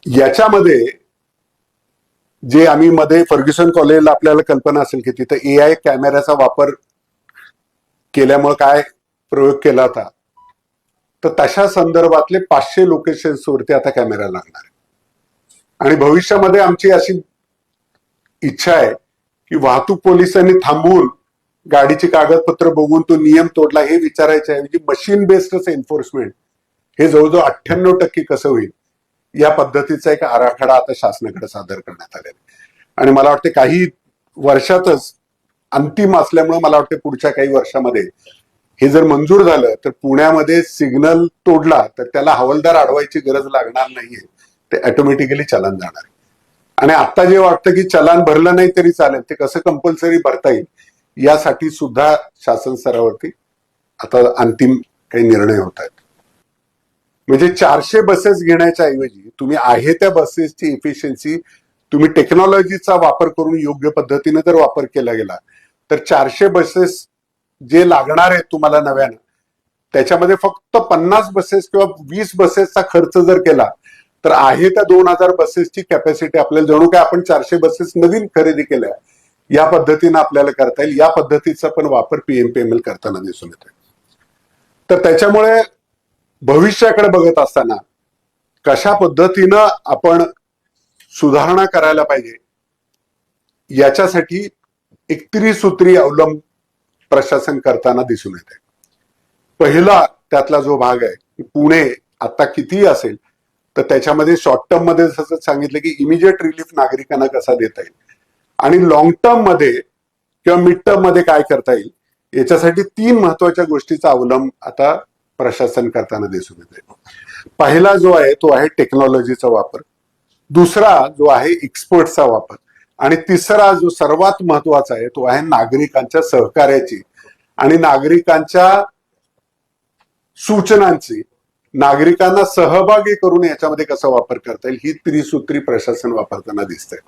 याच्यामध्ये जे आम्ही मध्ये फर्ग्युसन कॉलेजला आपल्याला कल्पना असेल की तिथं AI कॅमेऱ्याचा वापर केल्यामुळे काय प्रयोग केला होता, तर तशा संदर्भातले 500 लोकेशन्स वरती आता कॅमेरा लागणार आहे. आणि भविष्यामध्ये आमची अशी इच्छा आहे की वाहतूक पोलिसांनी थांबवून गाडीची कागदपत्र बघून तो नियम तोडला हे विचारायचे आहे, म्हणजे मशीन बेस्ड एन्फोर्समेंट हे जवळजवळ 98% कसं होईल या पद्धतीचा एक आराखडा आता शासनाकडे सादर करण्यात आलेला आहे. आणि मला वाटते काही वर्षातच अंतिम असल्यामुळे मला वाटते पुढच्या काही वर्षामध्ये हे जर मंजूर झालं तर पुण्यामध्ये सिग्नल तोडला तर त्याला हवालदार अडवायची गरज लागणार नाहीये, ते ऑटोमॅटिकली चलन जाणार आहे. आणि आता जे वाटतं की चलान भरलं नाही तरी चालेल, ते कसं कंपल्सरी भरता येईल यासाठी सुद्धा शासन स्तरावरती आता अंतिम काही निर्णय होत आहेत. म्हणजे 400 बसेस घेण्याच्या ऐवजी तुम्ही आहे त्या बसेसची इफिशियन्सी तुम्ही टेक्नॉलॉजीचा वापर करून योग्य पद्धतीने जर वापर केला गेला तर 400 बसेस जे लागणार आहेत तुम्हाला नव्यानं, त्याच्यामध्ये फक्त 50 बसेस किंवा 20 बसेसचा खर्च जर केला तर आहे त्या 2000 बसेसची कॅपॅसिटी आपल्याला जणू काय आपण 400 बसेस नवीन खरेदी केल्या या पद्धतीने आपल्याला करता येईल. या पद्धतीचा पण वापर PMPML करताना दिसून येतोय. तर त्याच्यामुळे भविष्याकडे बघत असताना कशा पद्धतीनं आपण सुधारणा करायला पाहिजे याच्यासाठी एक त्रिसूत्री अवलंब प्रशासन करताना दिसून येते. पहिला त्यातला जो भाग आहे की पुणे आता किती असेल तर त्याच्यामध्ये शॉर्ट टर्म मध्ये जसं सांगितलं की इमिजिएट रिलीफ नागरिकांना कसा देता येईल आणि लॉंग टर्म मध्ये किंवा मिड टर्म मध्ये काय करता येईल याच्यासाठी 3 महत्वाच्या गोष्टीचा अवलंब आता प्रशासन करताना दिसून येते. पहिला जो आहे तो आहे टेक्नॉलॉजीचा वापर, दुसरा जो आहे एक्सपर्टचा वापर आणि तिसरा जो सर्वात महत्वाचा आहे तो आहे नागरिकांच्या सहकार्याची आणि नागरिकांच्या सूचनांची नागरिकांना सहभागी करून याच्यामध्ये कसा वापर करता येईल ही त्रिसूत्री प्रशासन वापरताना दिसतंय.